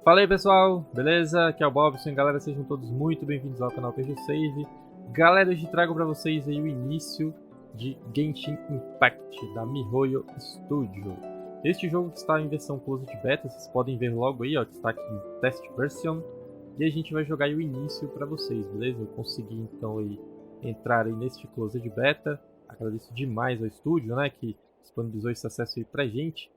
Fala aí pessoal, beleza? Aqui é o Bobson, galera, sejam todos muito bem-vindos ao canal Perdi. Galera, hoje trago para vocês aí o início de Genshin Impact, da MiHoYo Studio. Este jogo que está em versão closed beta, vocês podem ver logo aí, ó, que está aqui em test version. E a gente vai jogar aí o início para vocês, beleza? Eu consegui então aí entrar aí neste closed beta. Agradeço demais ao estúdio, né, que disponibilizou esse acesso aí pra gente.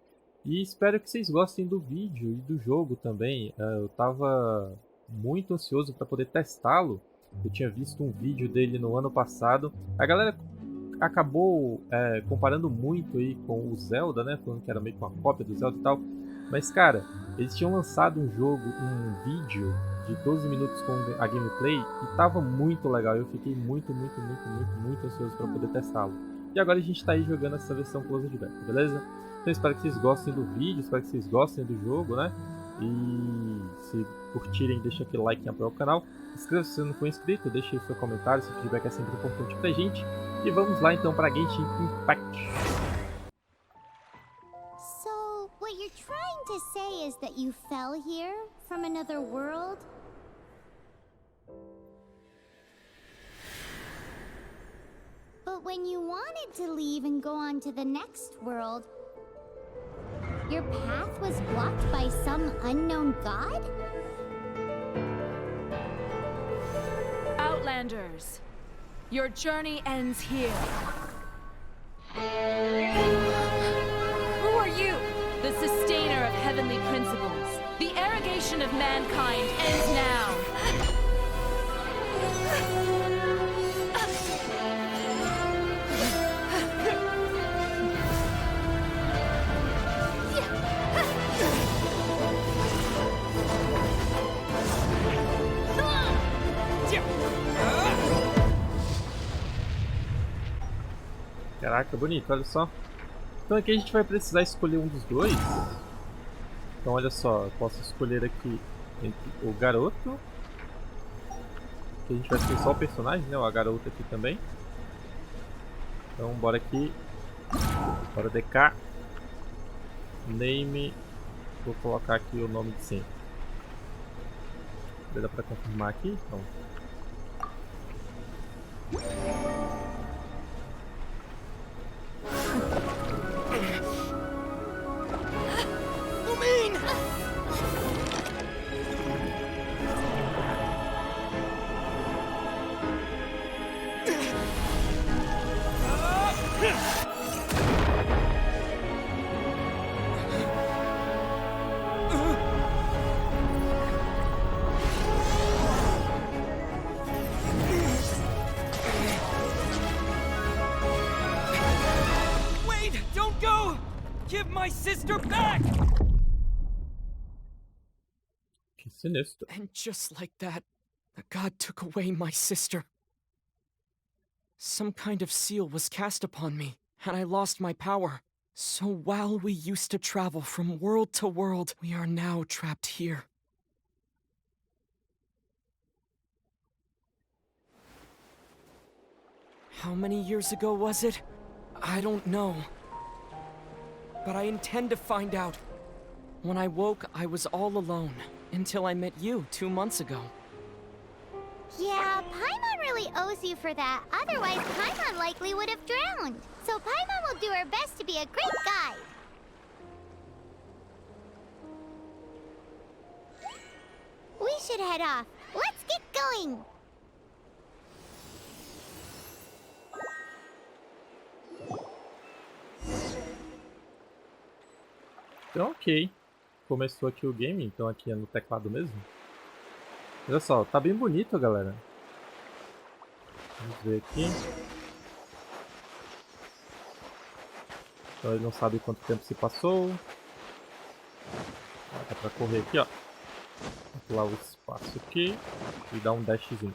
E espero que vocês gostem do vídeo e do jogo também. Eu estava muito ansioso para poder testá-lo. Eu tinha visto um vídeo dele no ano passado. A galera acabou comparando muito aí com o Zelda, né? Falando que era meio que uma cópia do Zelda e tal. Mas cara, eles tinham lançado um vídeo de 12 minutos com a gameplay e tava muito legal. Eu fiquei muito ansioso para poder testá-lo. E agora a gente está aí jogando essa versão closed beta, beleza? Então espero que vocês gostem do vídeo, espero que vocês gostem do jogo, né? E se curtirem, deixa aquele like e apoia o canal. Inscreva-se se não for inscrito, deixe aí seu comentário, seu feedback é sempre importante pra gente. E vamos lá então para Genshin Impact. So, what you're trying to say is that you fell here from another world? But when you wanted to leave and go on to the next world, your path was blocked by some unknown god? Outlanders, your journey ends here. Who are you? The sustainer of heavenly principles. The arrogation of mankind ends now. Caraca, bonito, olha só. Então aqui a gente vai precisar escolher um dos dois. Então olha só, eu posso escolher aqui entre o garoto. Aqui a gente vai escolher só o personagem, né? A garota aqui também. Então bora aqui. Bora DK. Name. Vou colocar aqui o nome de sempre. Dá pra confirmar aqui? Então. Give my sister back! Que sinistro. And just like that, the god took away my sister. Some kind of seal was cast upon me, and I lost my power. So while we used to travel from world to world, we are now trapped here. How many years ago was it? I don't know. But I intend to find out. When I woke, I was all alone, until I met you 2 months ago. Yeah, Paimon really owes you for that. Otherwise, Paimon likely would have drowned. So Paimon will do her best to be a great guide. We should head off. Let's get going! Então ok, começou aqui o game, então aqui é no teclado mesmo. Olha só, tá bem bonito, galera. Vamos ver aqui. Então ele não sabe quanto tempo se passou. Dá pra correr aqui, ó. Vou pular o espaço aqui e dar um dashzinho.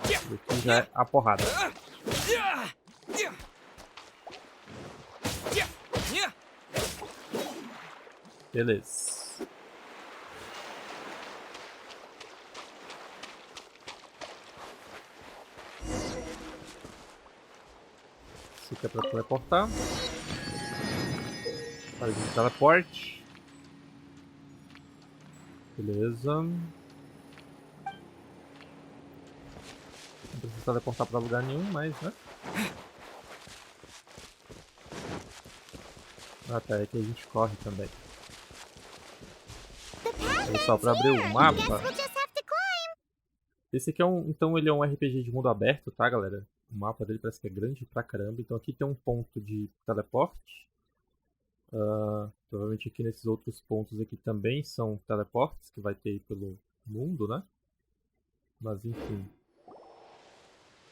E aqui já é a porrada. Beleza. Isso aqui é pra teleportar. Faz um teleporte. Beleza. Não precisa teleportar pra lugar nenhum, mas, né? Ah, tá. É que a gente corre também. Pessoal, pra abrir o mapa... Esse aqui é então ele é um RPG de mundo aberto, tá, galera? O mapa dele parece que é grande pra caramba. Então aqui tem um ponto de teleporte. Provavelmente aqui nesses outros pontos aqui também são teleportes que vai ter aí pelo mundo, né? Mas enfim.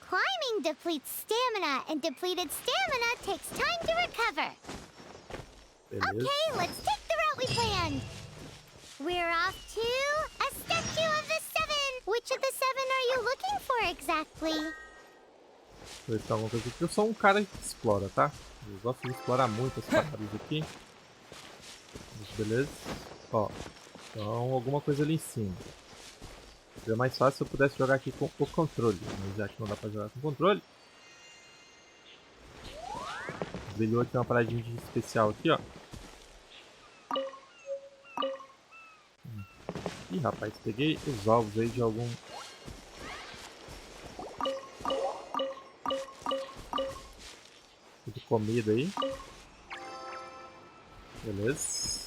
Climbing depletes stamina, and depleted stamina takes time to recover. Beleza. Okay, let's take the route we planned. We're off to a statue of the seven. Which of the seven are you looking for exactly? Deixa eu ver se tem alguma coisa aqui. Eu sou um cara que explora, tá? Eu gosto de explorar muito as paradas aqui. Mas beleza. Ó, então alguma coisa ali em cima. Seria mais fácil se eu pudesse jogar aqui com o controle. Mas já que não dá pra jogar com o controle. Brilhou aqui uma paradinha de especial aqui, ó. Ih, rapaz, peguei os ovos aí de algum... de comida aí. Beleza.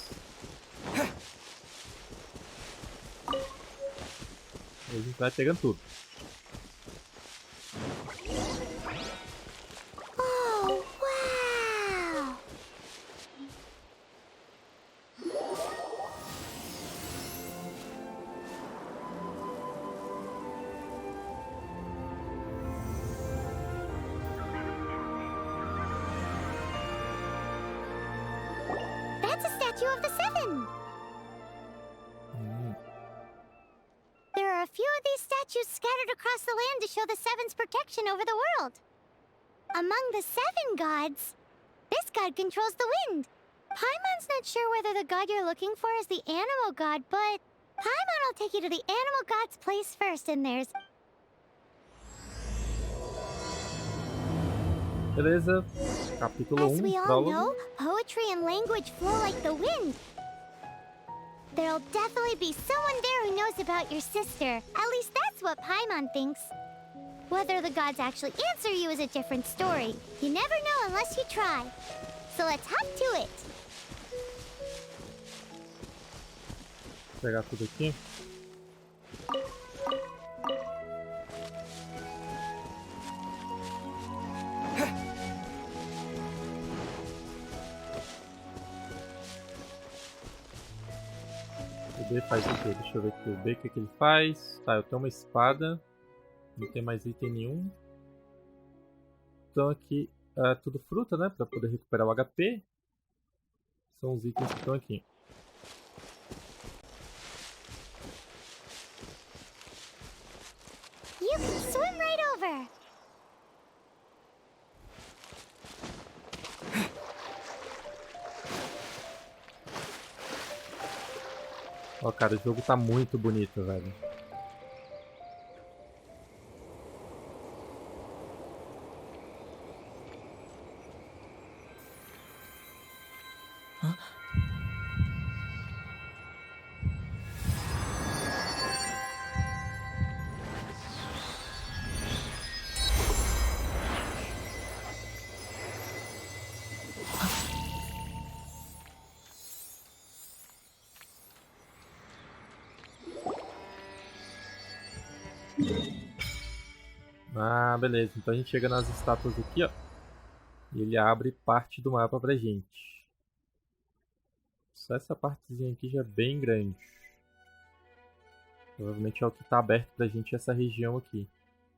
A gente vai pegando tudo. Oh, wow! That's a statue of the seven! There are a few of these statues scattered across the land to show the Seven's protection over the world. Among the seven gods, this god controls the wind. Paimon's not sure whether the god you're looking for is the animal god, but Paimon will take you to the animal god's place first, and there's... Beleza. Capítulo As we 1, all prólogo. know, poetry and language flow like the wind. There'll definitely be someone there who knows about your sister. At least that's what Paimon thinks. Whether the gods actually answer you is a different story. You never know unless you try. So let's hop to it. Vou pegar tudo aqui. O B faz o quê? Deixa eu ver aqui o B, o que ele faz. Tá, eu tenho uma espada. Não tem mais item nenhum. Então aqui é tudo fruta, né? Pra poder recuperar o HP. São os itens que estão aqui. You can swim right over. Ó, cara, o jogo tá muito bonito, velho. Ah, beleza. Então a gente chega nas estátuas aqui, ó. E ele abre parte do mapa pra gente. Só essa partezinha aqui já é bem grande. Provavelmente é o que tá aberto pra gente essa região aqui.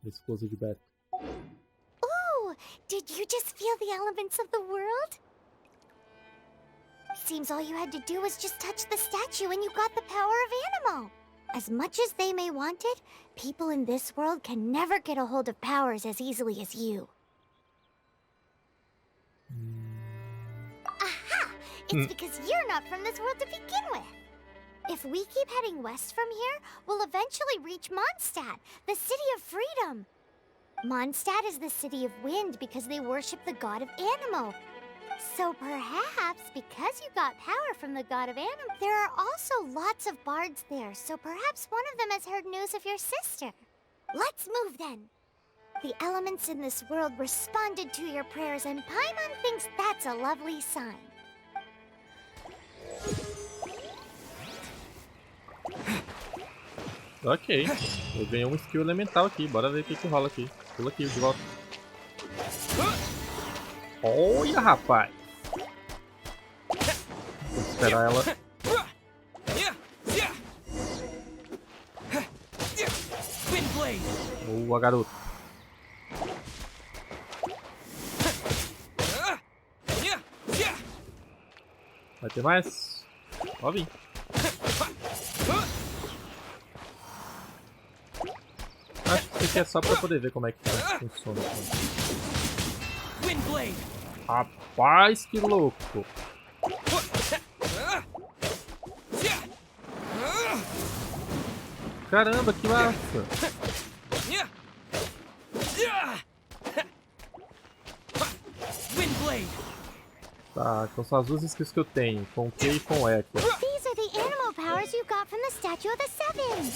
Esse coisa de beta. Ooh, did you just feel the elements of the world? Seems all you had to do was just touch the statue and you got the power of animal. As much as they may want it, people in this world can never get a hold of powers as easily as you. Aha! It's because you're not from this world to begin with. If we keep heading west from here, we'll eventually reach Mondstadt, the city of freedom. Mondstadt is the city of wind because they worship the god of Anemo. So perhaps, because you got power from the god of animals, there are also lots of bards there, so perhaps one of them has heard news of your sister. Let's move then. The elements in this world responded to your prayers, and Paimon thinks that's a lovely sign. Ok, eu ganhei uma skill elemental aqui, bora ver o que rola aqui. Pula aqui de volta. Olha, rapaz! Vou esperar ela. Boa, garoto. Vai ter mais? Pode vir. Acho que isso aqui é só pra poder ver como é que funciona. Rapaz, que louco! Caramba, que massa! Tá, então são as duas skills que eu tenho, com Q e com E. These are the animal powers you got from the Statue of the Seven.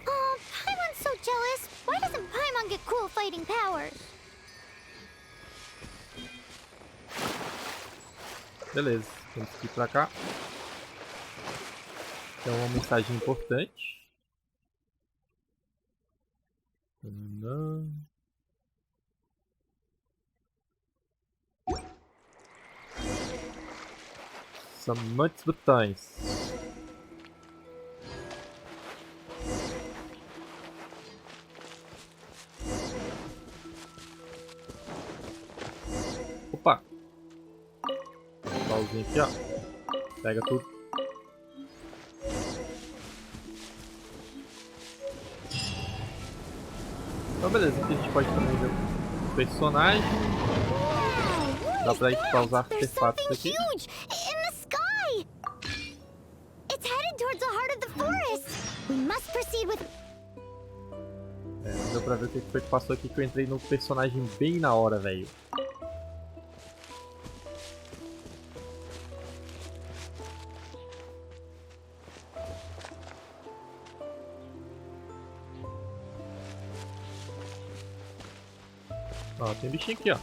Oh, Paimon's so jealous. Why doesn't Paimon get cool fighting powers? Beleza, temos que ir pra cá. Tem uma mensagem importante. São muitos botões. Opa! Pauzinho aqui, ó. Pega tudo. Então beleza, aqui a gente pode também ver o personagem. Dá pra equipar os artefatos aqui. É, não deu pra ver o que foi que passou aqui, que eu entrei no personagem bem na hora, velho. Ó, tem um bichinho aqui, ó.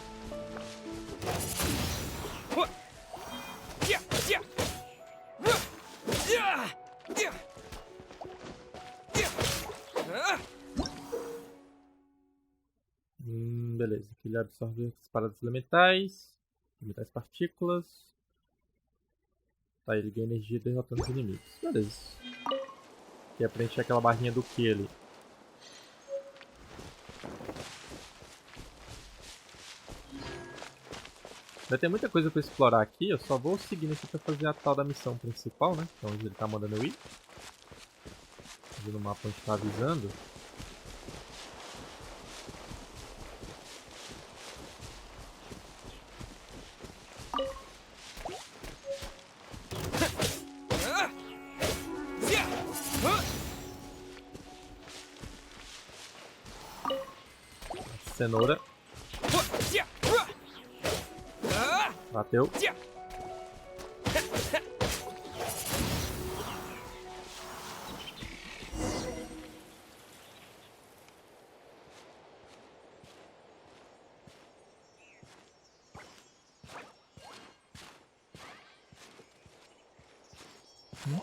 Beleza, aqui ele absorve as paradas elementais, partículas. Tá, ele ganha energia derrotando os inimigos. Beleza. Aqui é pra encher aquela barrinha do Q ali. Vai ter muita coisa pra explorar aqui, eu só vou seguindo aqui pra fazer a tal da missão principal, né? Então, onde ele tá mandando eu ir. No mapa onde tá avisando. Cenoura. Bateu.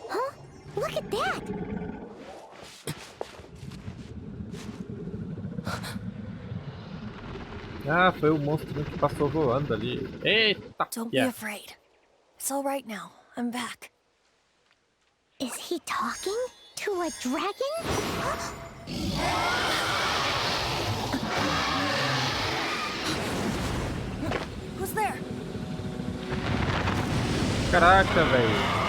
Huh? Look at that! Ah, foi o monstro que passou voando ali. Eita! Don't be afraid. It's all right now. I'm back. Is he talking to a dragon? Who's there? Caraca, velho.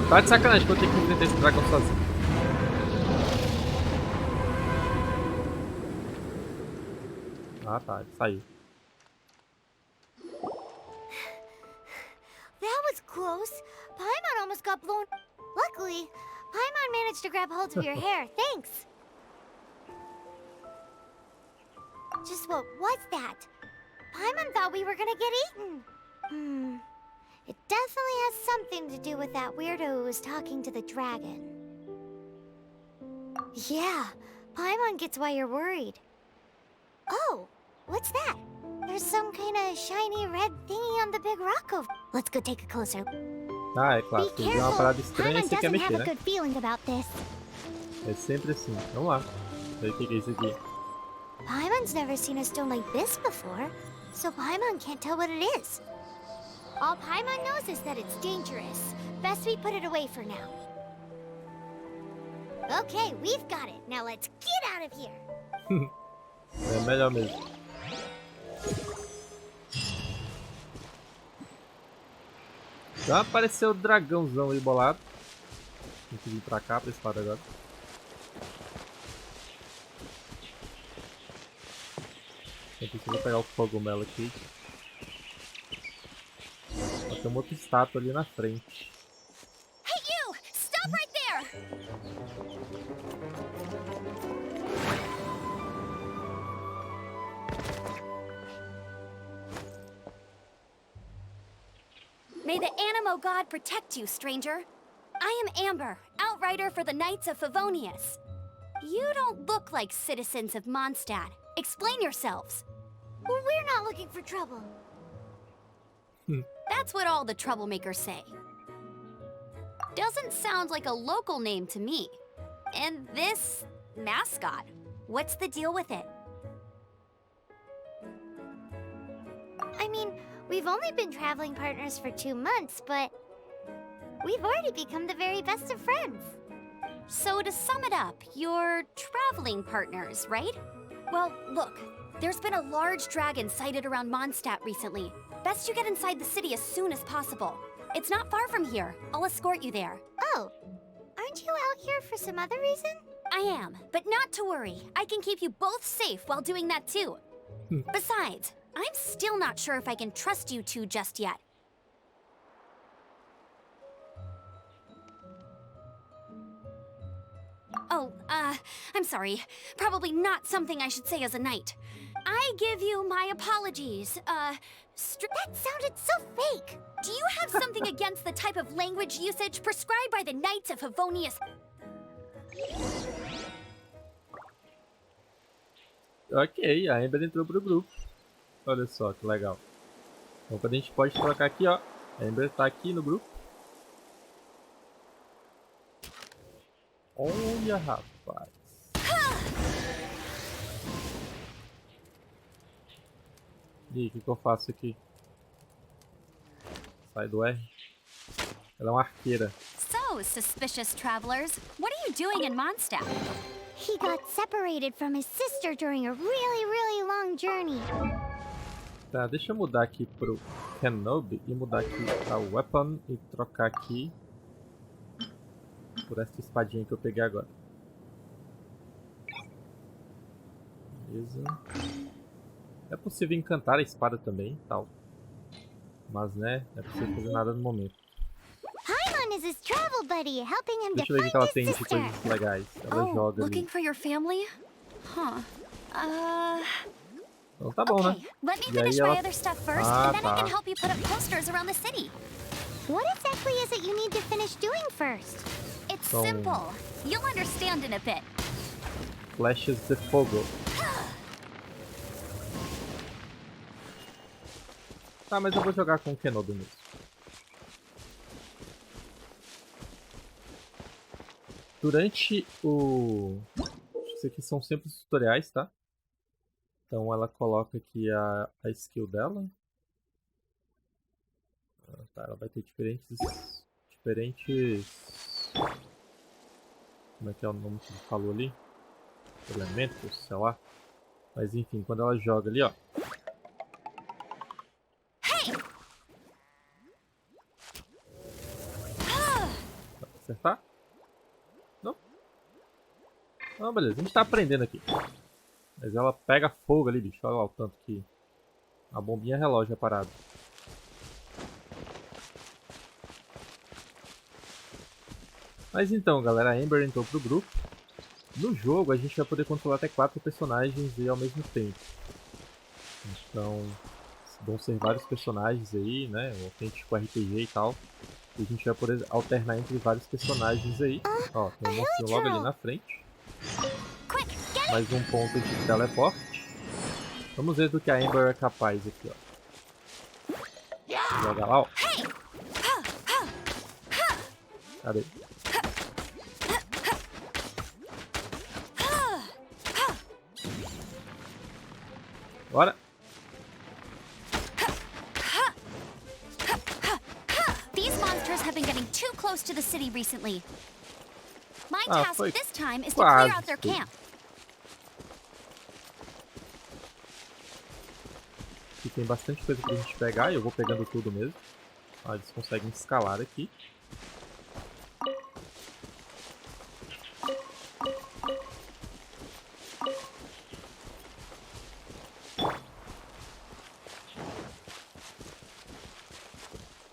Tá de sacanagem que eu tenho que enfrentar esse dragão sozinho. Ah tá, ele saiu. That was close. Paimon almost got blown. Luckily, Paimon managed to grab hold of your hair. Thanks. Just what was that? Paimon thought we were gonna get eaten. It definitely has something to do with that weirdo who was talking to the dragon. Yeah, Paimon gets why you're worried. Oh, what's that? There's some kind of shiny red thingy on the big rock over. Let's go take a closer. Ah, é claro. Be Se viu uma careful. parada estranha, Paimon você quer doesn't have mexer, a né? good feeling about this. É sempre assim. Vamos lá. Ver o que é isso aqui. Paimon's never seen a stone like this before, so Paimon can't tell what it is. All Paimon knows is that it's dangerous. Best we put it away for now. Okay, we've got it. Now let's get out of here. É melhor mesmo. Já apareceu o dragãozão aí bolado. Tem que vir pra cá, pra esse lado agora. Eu preciso pegar o cogumelo aqui. Ó, tem uma outra estátua ali na frente. Hey you! Stop right there! May the Animo God protect you, stranger. I am Amber, outrider for the Knights of Favonius. You don't look like citizens of Mondstadt. Explain yourselves. Well, we're not looking for trouble. That's what all the troublemakers say. Doesn't sound like a local name to me. And this mascot, what's the deal with it? I mean, we've only been traveling partners for 2 months, but we've already become the very best of friends. So to sum it up, you're traveling partners, right? Well, look, there's been a large dragon sighted around Mondstadt recently. Best you get inside the city as soon as possible. It's not far from here. I'll escort you there. Oh, aren't you out here for some other reason? I am, but not to worry. I can keep you both safe while doing that too. Besides, I'm still not sure if I can trust you two just yet. Oh, I'm sorry. Probably not something I should say as a knight. I give you my apologies. That sounded so fake. Do you have something against the type of language usage prescribed by the Knights of Favonius? Ok, a Amber entrou pro grupo. Olha só que legal. Então a gente pode trocar aqui, ó. A Amber tá aqui no grupo. Olha, rapaz. E aí, o que eu faço aqui? Sai do R. Ela é uma arqueira. So, suspicious travelers, what are you doing in Mondstadt? He got separated from his sister during a really long journey. Tá, deixa eu mudar aqui pro Kenobi e mudar aqui pra Weapon e trocar aqui por essa espadinha que eu peguei agora. Beleza. É possível encantar a espada também, tal. Mas, né, não é possível fazer nada no momento. Paimon is his travel buddy, helping him Deixa to eu ver o que ela find tem his de sister. coisas legais. Ela Oh, joga looking ali. for your family? Huh. Então tá bom, né? Okay, let me E aí finish my ela... other stuff first, Ah, and then I tá. can help you put up posters around the city. What exactly is it you need to finish doing first? It's So- simple. You'll understand in a bit. Flashes de fogo. Tá, mas eu vou jogar com o Kenobi mesmo. Durante o... Isso aqui são sempre os tutoriais, tá? Então ela coloca aqui a skill dela. Tá, ela vai ter diferentes... Como é que é o nome que ele falou ali? Elementos, sei lá. Mas enfim, quando ela joga ali, ó. Dá pra acertar? Não? Não, beleza. A gente tá aprendendo aqui. Mas ela pega fogo ali, bicho. Olha lá o tanto que... A bombinha relógio é parada. Mas então, galera, a Amber entrou pro grupo. No jogo, a gente vai poder controlar até 4 personagens e ao mesmo tempo. Então vão ser vários personagens aí, né? Um autêntico RPG e tal. E a gente vai poder alternar entre vários personagens aí. Ó, tem um monstro logo ali na frente. Mais um ponto de teleporte. Vamos ver do que a Amber é capaz aqui, ó. Joga lá, ó. Cadê? Bora! These monsters have been getting too close to the city recently. My task foi this time is to clear out their quase. camp. Aqui tem bastante coisa pra gente pegar e eu vou pegando tudo mesmo. Ah, eles conseguem escalar aqui.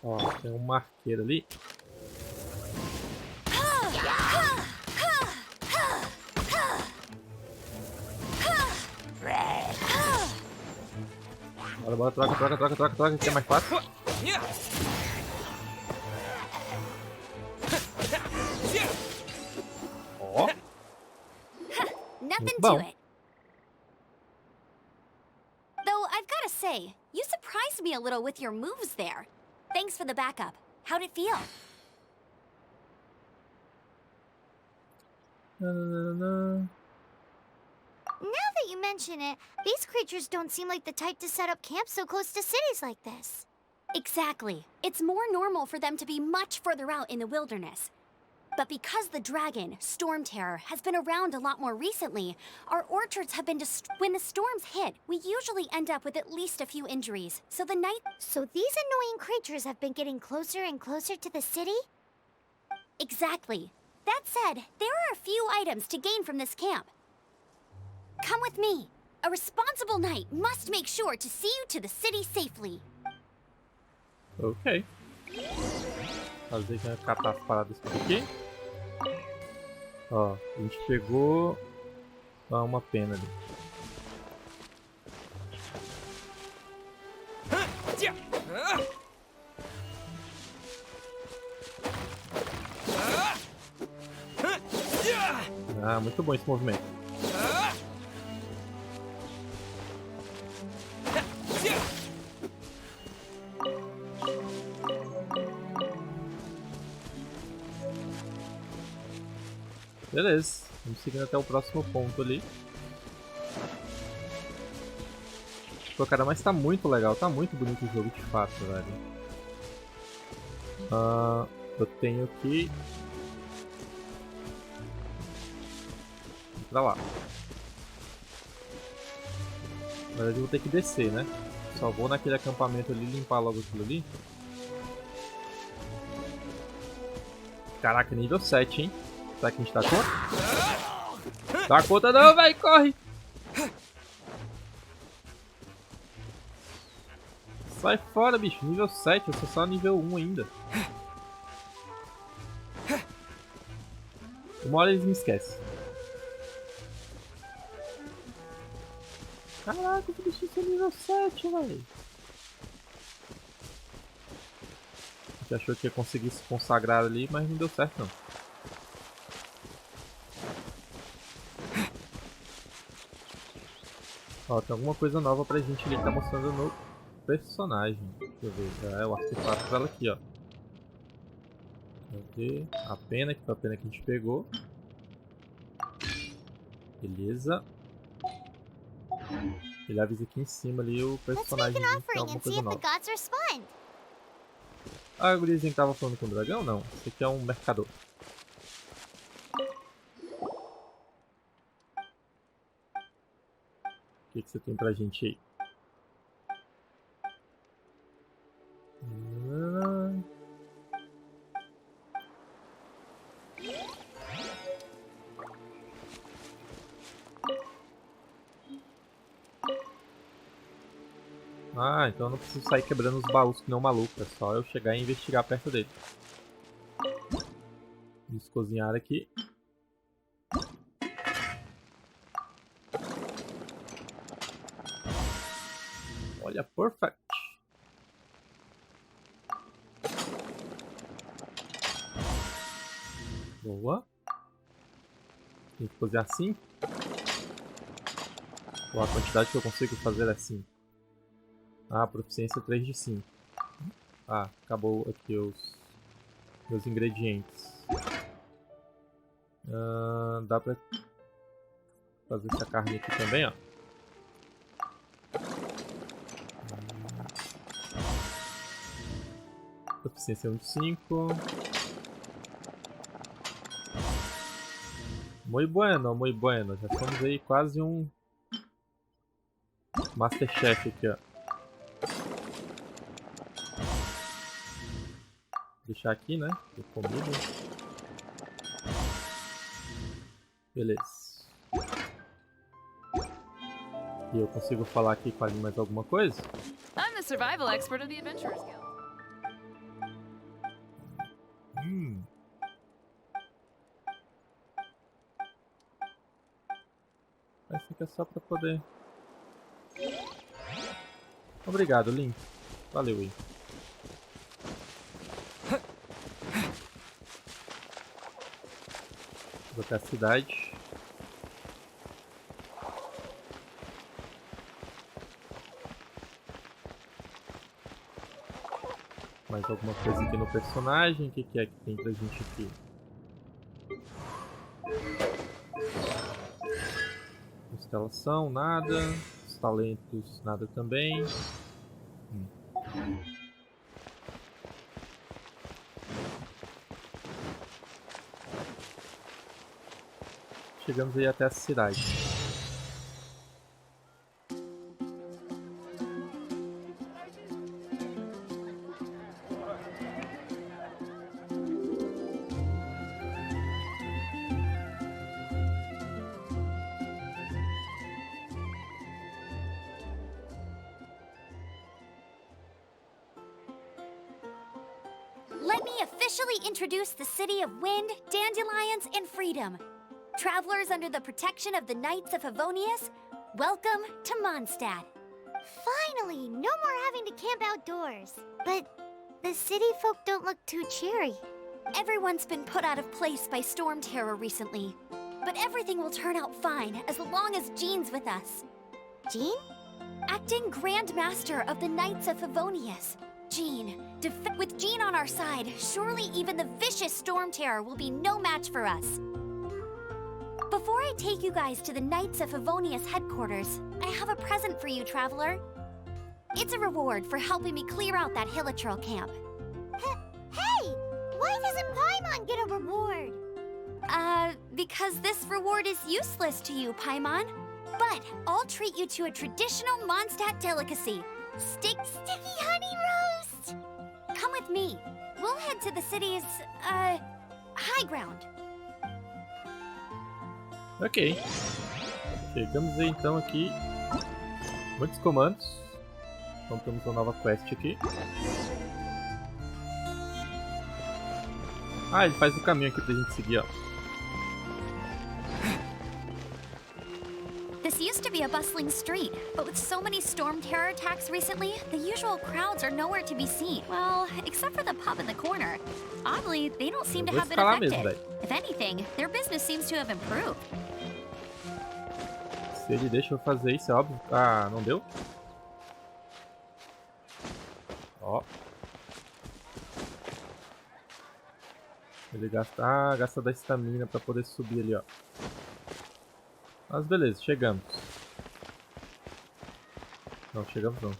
Ó, tem um marqueiro ali. Bora, troca, que é mais fácil. Ó, Nothing bom. to it. Though I've gotta say, you surprised me a little with your moves there. Thanks for the backup. How'd it feel? Now that you mention it, these creatures don't seem like the type to set up camp so close to cities like this. Exactly. It's more normal for them to be much further out in the wilderness. But because the dragon, Storm Terror, has been around a lot more recently, our orchards have been when the storms hit, we usually end up with at least a few injuries. So the night... So these annoying creatures have been getting closer and closer to the city? Exactly. That said, there are a few items to gain from this camp. Come with me. A responsible knight must make sure to see you to the city safely. Ok. Fazer já catar as paradas por aqui. Ó, a gente pegou uma pena ali. Ah, muito bom esse movimento. Beleza, vamos seguindo até o próximo ponto ali. Pô, cara, mas tá muito legal, tá muito bonito o jogo de fato, velho. Eu tenho que ir pra lá. Na verdade eu vou ter que descer, né? Só vou naquele acampamento ali limpar logo aquilo ali. Caraca, nível 7, hein? Será que a gente tá conta? Dá conta não, vai, corre! Sai fora, bicho. Nível 7, eu sou só nível 1 ainda. Uma hora eles me esquecem. Caraca, que bicho é nível 7, velho. A gente achou que ia conseguir se consagrar ali, mas não deu certo não. Ó, tem alguma coisa nova pra gente ali que tá mostrando no personagem. Deixa eu ver. É o artefato dela aqui, ó. Cadê? A pena, que foi a pena que a gente pegou. Beleza. Ele avisa aqui em cima ali o personagem que tem alguma coisa nova. Ah, o gurizinho que tava falando com o dragão? Não. Esse aqui é um mercador. O que você tem pra gente aí? Ah, então eu não preciso sair quebrando os baús que nem um maluco. É só eu chegar e investigar perto dele. Vamos cozinhar aqui. Olha, perfect. Boa. Tem que fazer assim. Ou a quantidade que eu consigo fazer é 5. Ah, proficiência 3 de 5. Ah, acabou aqui os meus ingredientes. Dá pra fazer essa carne aqui também, ó. Proficiência 1 de 5. Muito bueno, muito bueno. Já somos aí quase um Masterchef aqui, ó. Deixar aqui, né? Ter comida. Beleza. E eu consigo falar aqui com mais alguma coisa? I'm the survival expert of the Adventurers Guild. Essa aqui é só pra poder... Obrigado, Link. Valeu aí. Vou até a cidade. Mais alguma coisa aqui no personagem? O que é que tem pra gente aqui? Instalação, nada. Os talentos, nada também. Chegamos aí até a cidade. Let me officially introduce the city of wind, dandelions, and freedom. Travelers under the protection of the Knights of Favonius, welcome to Mondstadt. Finally, no more having to camp outdoors. But the city folk don't look too cheery. Everyone's been put out of place by storm terror recently. But everything will turn out fine as long as Jean's with us. Jean? Acting Grand Master of the Knights of Favonius. Jean. With Jean on our side, surely even the vicious storm terror will be no match for us. Before I take you guys to the Knights of Favonius headquarters, I have a present for you, Traveler. It's a reward for helping me clear out that Hilichurl camp. Hey! Why doesn't Paimon get a reward? Because this reward is useless to you, Paimon. But I'll treat you to a traditional Mondstadt delicacy. Sticky honey roast! Come with me. We'll head to the city's, high ground. Ok. Chegamos aí então aqui. Muitos comandos. Então temos uma nova quest aqui. Ah, ele faz o caminho aqui pra gente seguir, ó. This used to be a bustling street, but with so many storm terror attacks recently, the usual crowds are nowhere to be seen. Well, except for the pub in the corner. Oddly, they don't seem to have been affected. If anything, their business seems to have improved. Se ele deixa eu fazer isso, é óbvio. Ah, não deu? Ó. Ele gasta da estamina pra poder subir ali, ó. Mas beleza, chegamos. Não, chegamos não.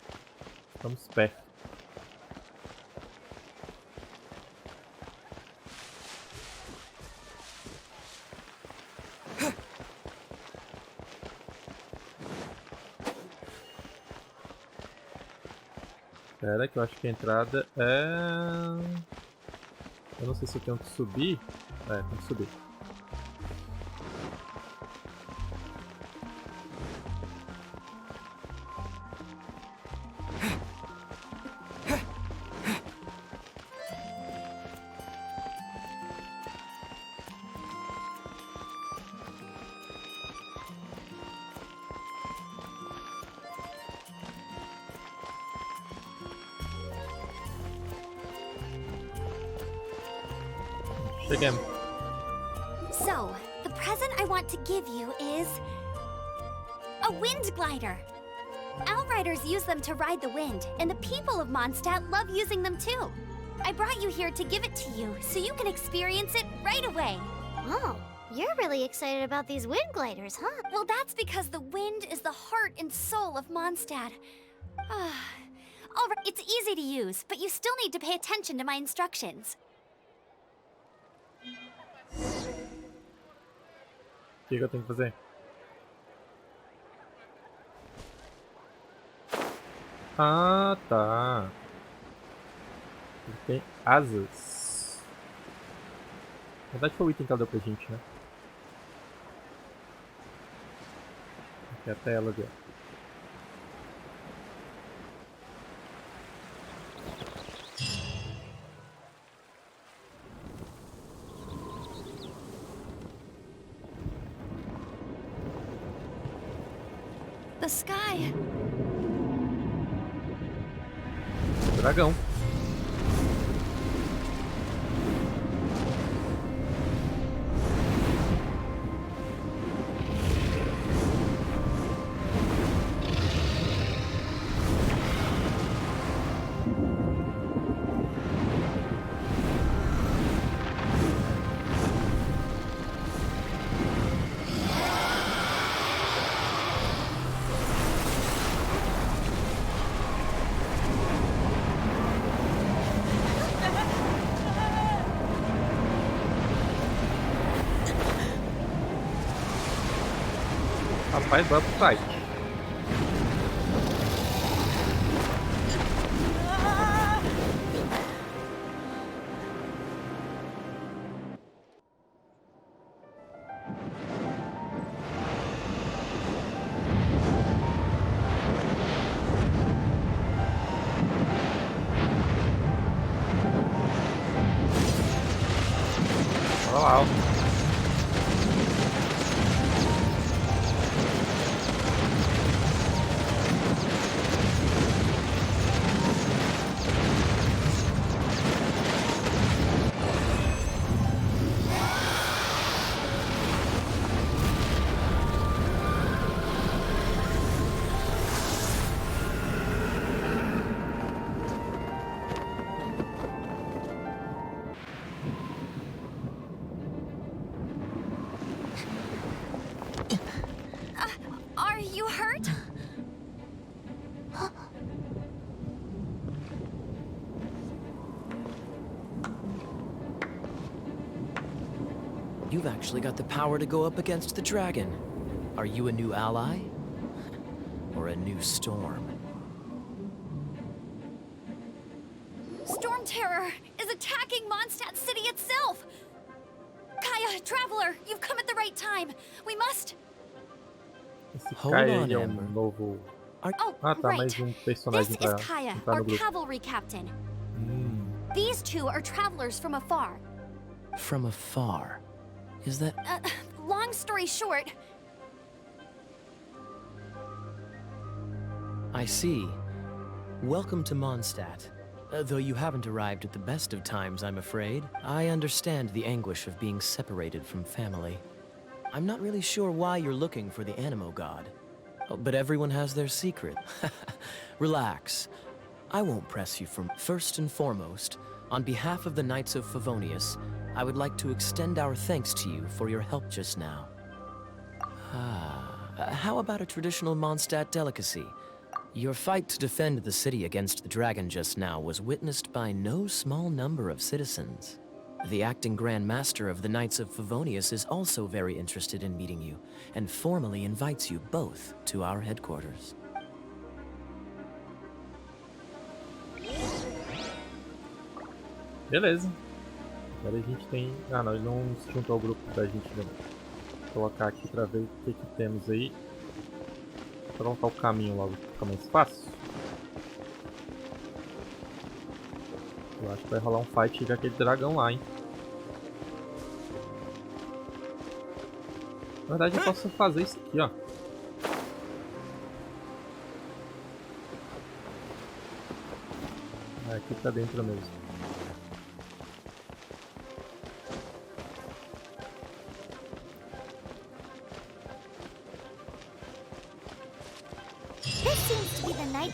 Estamos perto. Espera que eu acho que a entrada é... Eu não sei se eu tenho que subir. É, tem que subir. Chegamos. So, the present I want to give you is a wind glider. Outriders use them to ride the wind, and the people of Mondstadt love using them too. I brought you here to give it to you, so you can experience it right away. Oh, you're really excited about these wind gliders, huh? Well, that's because the wind is the heart and soul of Mondstadt. Alright, it's easy to use, but you still need to pay attention to my instructions. O que eu tenho que fazer? Ah, tá. Ele tem asas. Na verdade foi o item que ela deu pra gente, né? Aqui é a tela ali, ó. The sky. Dragão. Rapaz, bora pro site. Bora lá, ó. Are you hurt? You've actually got the power to go up against the dragon. Are you a new ally? Or a new storm? Storm Terror is attacking Mondstadt City itself! Kaya, Traveler, you've come at the right time. We must... Esse Hold Kaya on, ele é Amber. novo. Oh, Ah, tá, right. mais This personagem is pra Kaya, entrar our no grupo. cavalry captain. These two are travelers from afar. From afar. Is that... Long story short, I see. Welcome to Mondstadt. Though you haven't arrived at the best of times, I'm afraid. I understand the anguish of being separated from family. I'm not really sure why you're looking for the Animo God. Oh, but everyone has their secret. Relax. I won't press you from... First and foremost, on behalf of the Knights of Favonius, I would like to extend our thanks to you for your help just now. How about a traditional Mondstadt delicacy? Your fight to defend the city against the dragon just now was witnessed by no small number of citizens. The acting Grand Master of the Knights of Favonius is also very interested in meeting you, and formally invites you both to our headquarters. Beleza. Agora a gente tem... Ah, não, ele não se juntou ao grupo da gente, né? Vou colocar aqui pra ver o que temos aí. Vou colocar o caminho logo, fica mais fácil. Eu acho que vai rolar um fight com aquele dragão lá, hein? Na verdade eu posso fazer isso aqui, ó. Aqui pra dentro mesmo.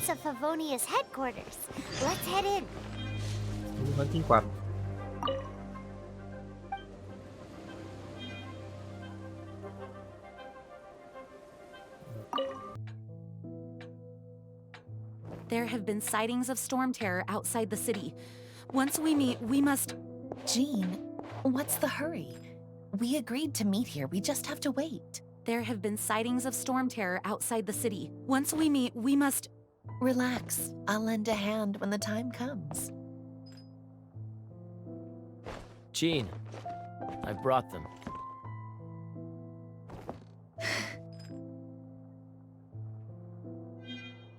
Knights of Favonius headquarters. Let's head in. Ranking 4. There have been sightings of storm terror outside the city. Once we meet, we must... Jean, what's the hurry? We agreed to meet here. We just have to wait. There have been sightings of storm terror outside the city. Once we meet, we must... Relax. I'll lend a hand when the time comes. Jean, I brought them.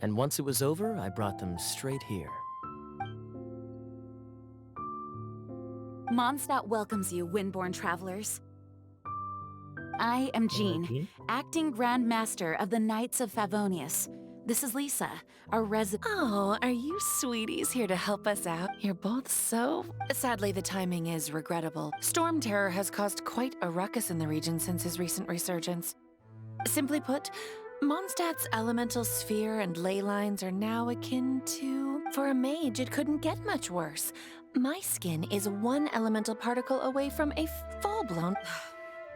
And once it was over, I brought them straight here. Mondstadt welcomes you, Windborn travelers. I am Jean, acting Grand Master of the Knights of Favonius. This is Lisa, our resident. Oh, are you sweeties here to help us out? You're both so... Sadly, the timing is regrettable. Storm terror has caused quite a ruckus in the region since his recent resurgence. Simply put, Mondstadt's elemental sphere and ley lines are now akin to... For a mage, it couldn't get much worse. My skin is one elemental particle away from a full-blown...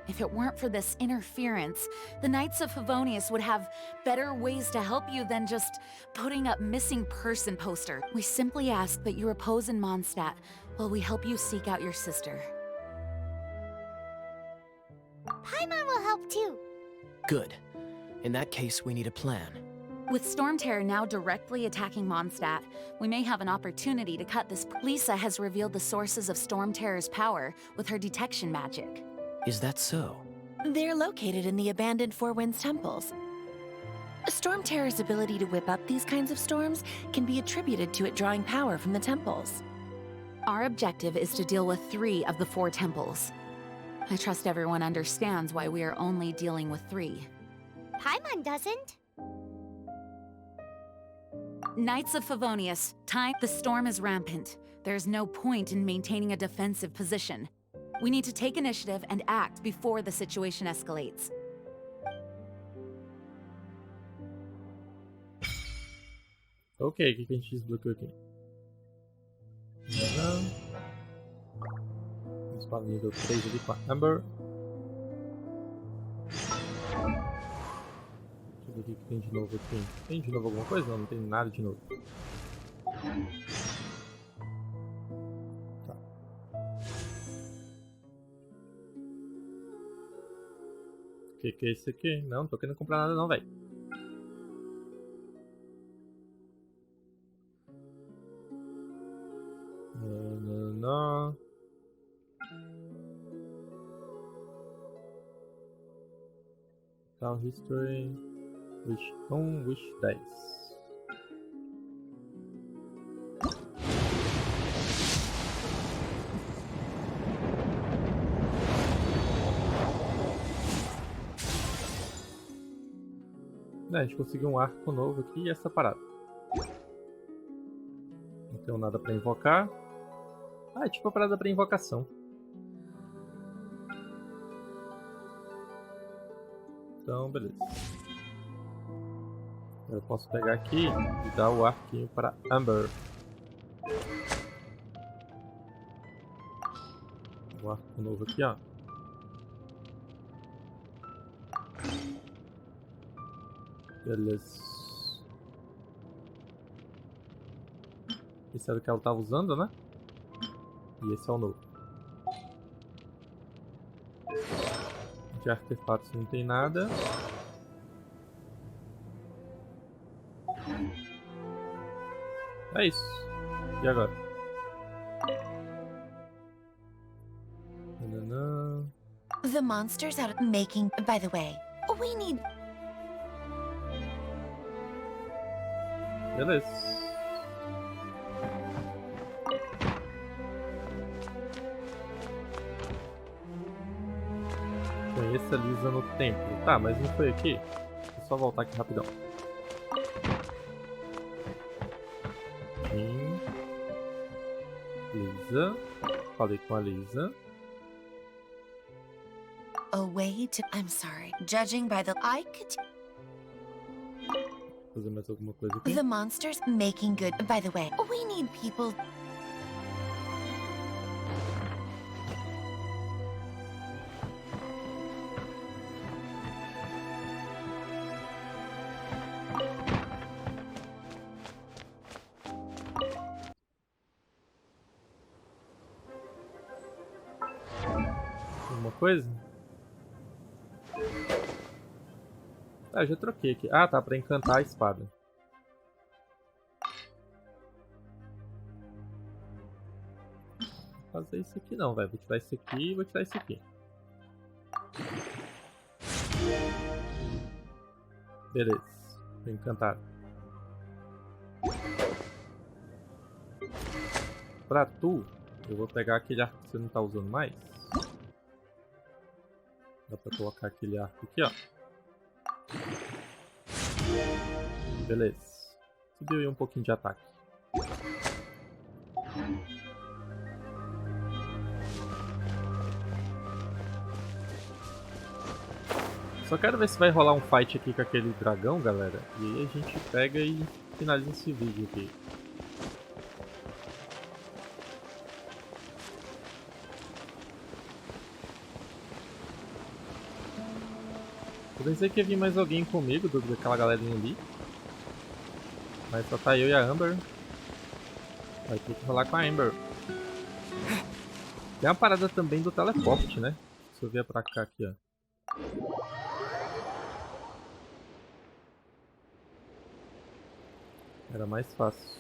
If it weren't for this interference, the Knights of Favonius would have better ways to help you than just putting up missing person poster. We simply ask that you repose in Mondstadt while we help you seek out your sister. Paimon will help too. Good. In that case, we need a plan. With Storm Terror now directly attacking Mondstadt, we may have an opportunity to cut this. Lisa has revealed the sources of Storm Terror's power with her detection magic. Is that so? They're located in the abandoned Four Winds temples. Storm Terror's ability to whip up these kinds of storms can be attributed to it drawing power from the temples. Our objective is to deal with 3 of the 4 temples. I trust everyone understands why we are only dealing with 3. Paimon doesn't. Knights of Favonius, time. The storm is rampant. There's no point in maintaining a defensive position. We need to take initiative and act before the situation escalates. Ok, o que a gente desbloqueou aqui? Vamos para o nível 3 ali com a Amber. Deixa eu ver o que tem de novo aqui. Tem de novo alguma coisa? Não, não tem nada de novo. Tá. O que é isso aqui? Não tô querendo comprar nada não, velho. Não. Town History. Wish 1, Wish 10. A gente conseguiu um arco novo aqui e essa parada. Não tenho nada pra invocar. Ah, é tipo a parada pra invocação. Então, beleza. Eu posso pegar aqui e dar o arquinho para Amber. O arco novo aqui, ó. Beleza. Esse era o que ela estava usando, né? E esse é o novo. De artefatos não tem nada. É isso. E agora? Nananã. The monsters out making... By the way, we need... Beleza. Conheça Lisa no templo. Tá, mas não foi aqui? Vou só voltar aqui rapidão. Lisa. Falei com a Lisa. A way to... I'm sorry. Judging by the... I could... fazer mais alguma coisa aqui. The monster's making good. By the way, we need people. Alguma coisa? Ah, já troquei aqui. Ah, tá, pra encantar a espada. Vou fazer isso aqui não, velho. Vou tirar isso aqui e vou tirar isso aqui. Beleza. Vou encantar. Pra tu, eu vou pegar aquele arco que você não tá usando mais. Dá pra colocar aquele arco aqui, ó. Beleza. Subiu aí um pouquinho de ataque. Só quero ver se vai rolar um fight aqui com aquele dragão, galera. E aí a gente pega e finaliza esse vídeo aqui. Eu pensei que ia vir mais alguém comigo, daquela galerinha ali. Mas só tá eu e a Amber. Vai ter que rolar com a Amber. Tem uma parada também do teleporte, né? Se eu vier pra cá aqui, ó. Era mais fácil.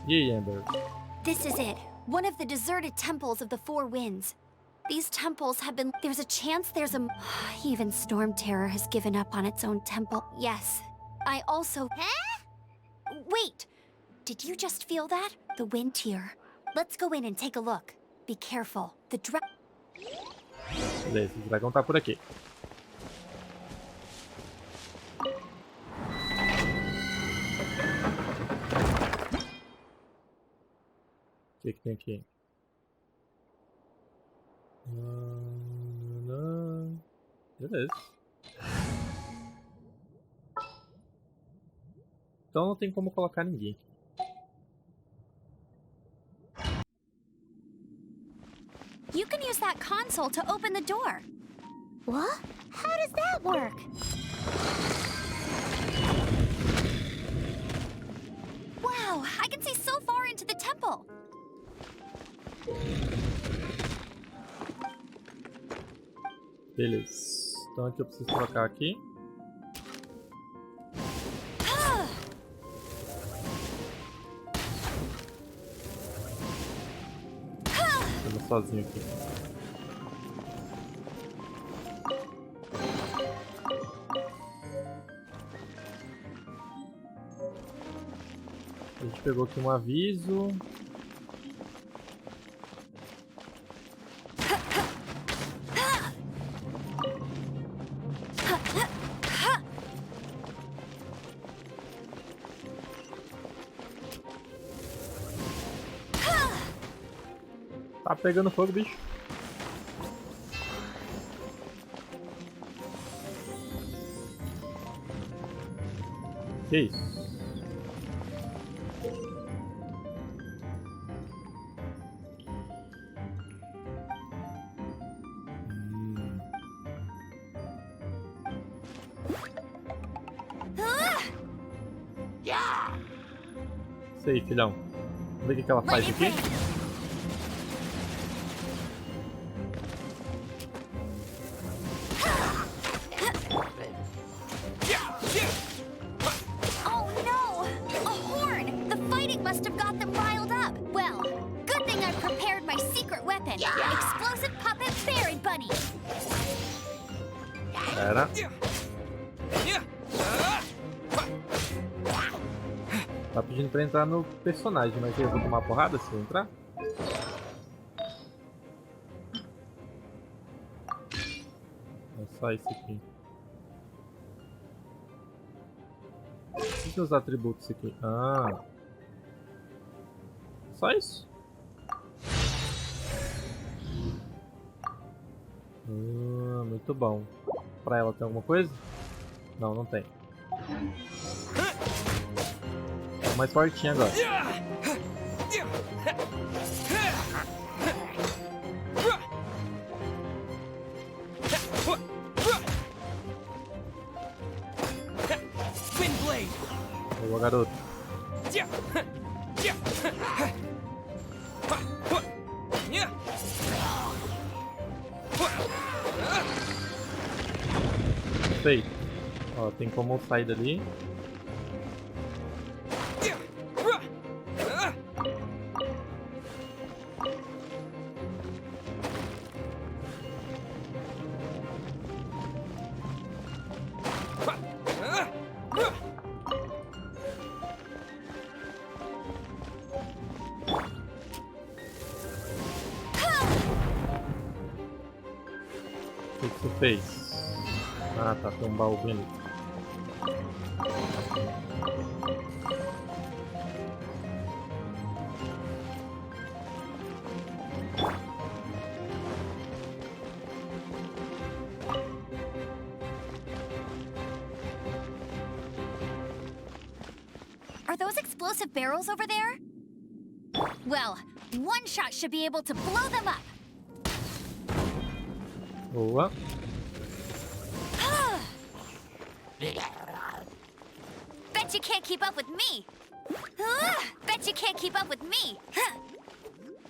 E aí, Amber? This is it. One of the deserted temples of the Four Winds. These temples have been... There's a chance there's a... Even Storm Terror has given up on its own temple. Yes. I also... Huh? Wait! Did you just feel that? The wind here. Let's go in and take a look. Be careful. The Beleza, o dragão tá por aqui. O que tem aqui? Beleza. Então não tem como colocar ninguém. You can use that console to open the door. What? How does that work? Wow, I can see so far into the temple. Beleza. Então aqui eu preciso trocar aqui. Tô sozinho aqui. A gente pegou aqui um aviso. Tá pegando fogo, bicho. Que isso? Isso aí, filhão. Vamos ver o que ela faz aqui. Pera. Tá pedindo pra entrar no personagem, mas eu vou tomar porrada se eu entrar? só isso aqui. O que são os atributos aqui? Ah. Só isso? Muito bom. Pra ela tem alguma coisa? Não, não tem. Tô mais fortinho agora. Boa, garoto. Feito. Ó, tem como sair dali. O que você fez? Ah, tá, tem um baú bem ali. Are those explosive barrels over there? Well, one shot should be able to blow them up. Boa. Bet you can't keep up with me. Bet you can't keep up with me.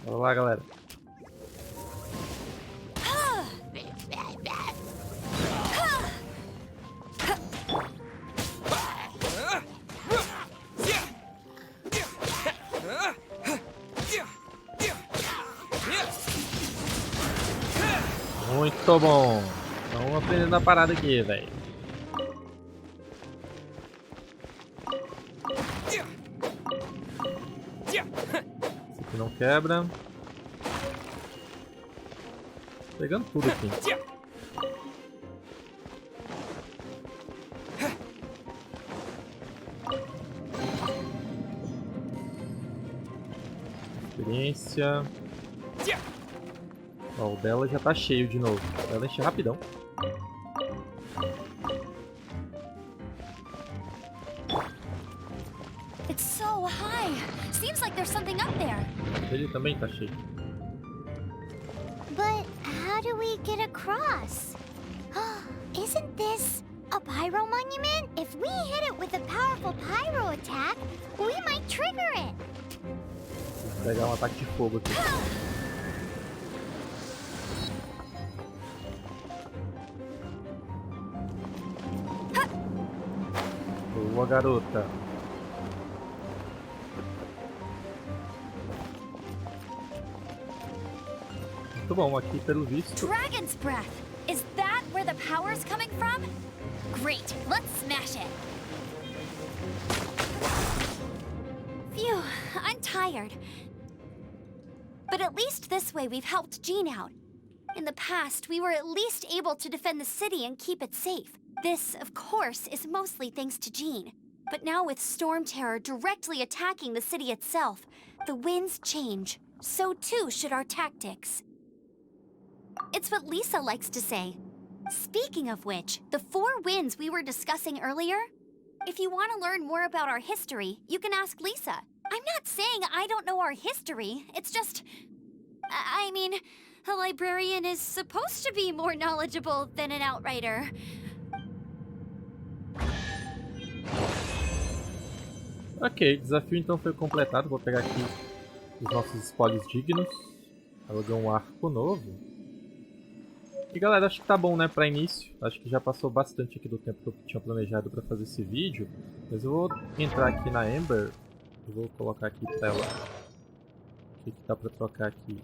Bora lá, galera. Muito bom. Vamos aprendendo a parada aqui, velho. Esse aqui não quebra. Pegando tudo aqui. Experiência. Ó, o dela já tá cheio de novo. Ela enche rapidão. It's so high. Seems like there's something up there. Ele também tá cheio. But how do we get across? Isn't this a pyro monument? If we hit it with a powerful pyro attack, we might trigger it. Vou pegar um ataque de fogo aqui. Boa, garota. Muito bom, aqui pelo visto. Dragon's breath. Is that where the power's coming from? Great. Let's smash it. Phew, I'm tired. But at least this way we've helped Jean out. In the past, we were at least able to defend the city and keep it safe. This, of course, is mostly thanks to Jean. But now with Storm Terror directly attacking the city itself, the winds change. So too should our tactics. It's what Lisa likes to say. Speaking of which, the 4 winds we were discussing earlier, if you want to learn more about our history, you can ask Lisa. I'm not saying I don't know our history, it's just... I mean, a librarian is supposed to be more knowledgeable than an outrider. Ok, desafio então foi completado. Vou pegar aqui os nossos espólios dignos. Ela ganhou um arco novo. E galera, acho que tá bom, né, pra início. Acho que já passou bastante aqui do tempo que eu tinha planejado pra fazer esse vídeo. Mas eu vou entrar aqui na Amber. Eu vou colocar aqui pra ela. O que dá pra trocar aqui?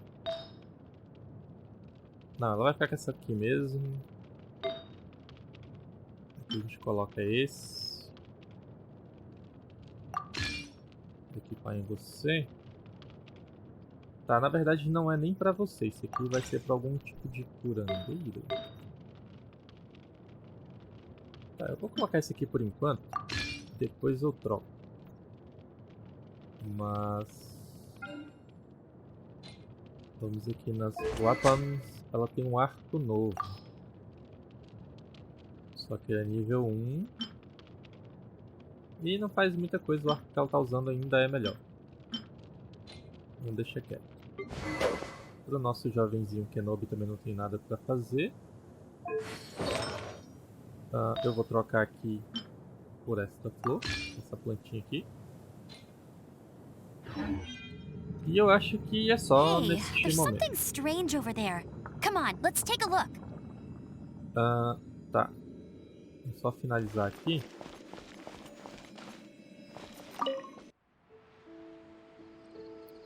Não, ela vai ficar com essa aqui mesmo. Aqui a gente coloca esse. Equipar em você. Tá, na verdade não é nem pra você. Isso aqui vai ser pra algum tipo de curandeiro. Tá, eu vou colocar esse aqui por enquanto. Depois eu troco. Mas... vamos aqui nas weapons. Ela tem um arco novo. Só que é nível 1. E não faz muita coisa. O arco que ela tá usando ainda é melhor. Não deixa quieto. Para o nosso jovenzinho Kenobi também não tem nada para fazer. Eu vou trocar aqui por esta flor, essa plantinha aqui. E eu acho que é só Hey, nesse there's momento. something strange over there. Come on, let's take a look. Tá. Vou só finalizar aqui.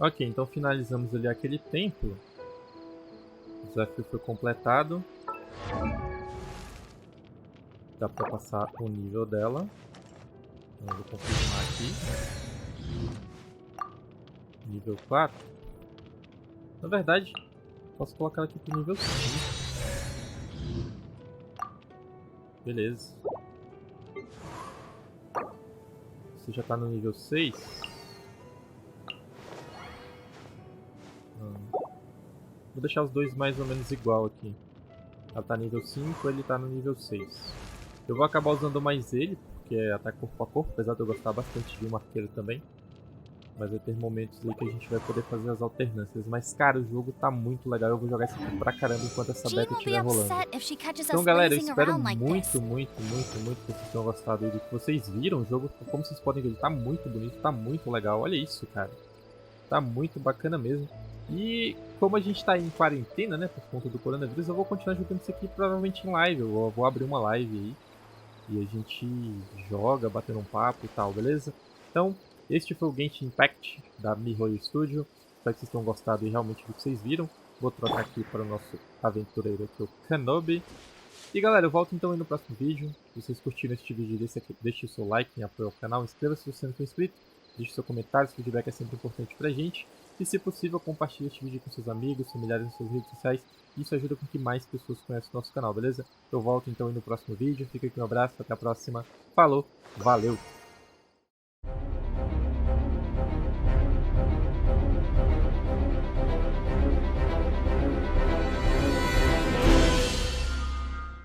Ok, então finalizamos ali aquele templo. O desafio foi completado. Dá pra passar o nível dela. Então, eu vou confirmar aqui. Nível 4. Na verdade, posso colocar ela aqui pro nível 5. Beleza. Você já tá no nível 6. Vou deixar os dois mais ou menos igual aqui. Ela tá nível 5, ele tá no nível 6. Eu vou acabar usando mais ele, porque é ataque corpo a corpo, apesar de eu gostar bastante de um arqueiro também. Mas vai ter momentos aí que a gente vai poder fazer as alternâncias. Mas cara, o jogo tá muito legal, eu vou jogar isso aqui pra caramba enquanto essa beta estiver rolando. Então galera, eu espero muito que vocês tenham gostado aí do que vocês viram. O jogo, como vocês podem ver, ele tá muito bonito, tá muito legal. Olha isso, cara. Tá muito bacana mesmo. E como a gente tá em quarentena, né, por conta do coronavírus, eu vou continuar jogando isso aqui provavelmente em live. Eu vou abrir uma live aí e a gente joga, batendo um papo e tal, beleza? Então, este foi o Genshin Impact da MiHoYo Studio. Espero que vocês tenham gostado e realmente do que vocês viram. Vou trocar aqui para o nosso aventureiro aqui, o Kenobi. E galera, eu volto então aí no próximo vídeo. Se vocês curtiram este vídeo, deixe o seu like em apoio ao canal, inscreva-se se você não for inscrito. Deixe seu comentário, seu feedback é sempre importante pra gente. E se possível, compartilhe este vídeo com seus amigos, familiares nas suas redes sociais. Isso ajuda com que mais pessoas conheçam o nosso canal, beleza? Eu volto então aí no próximo vídeo. Fica aqui um abraço, até a próxima. Falou, valeu!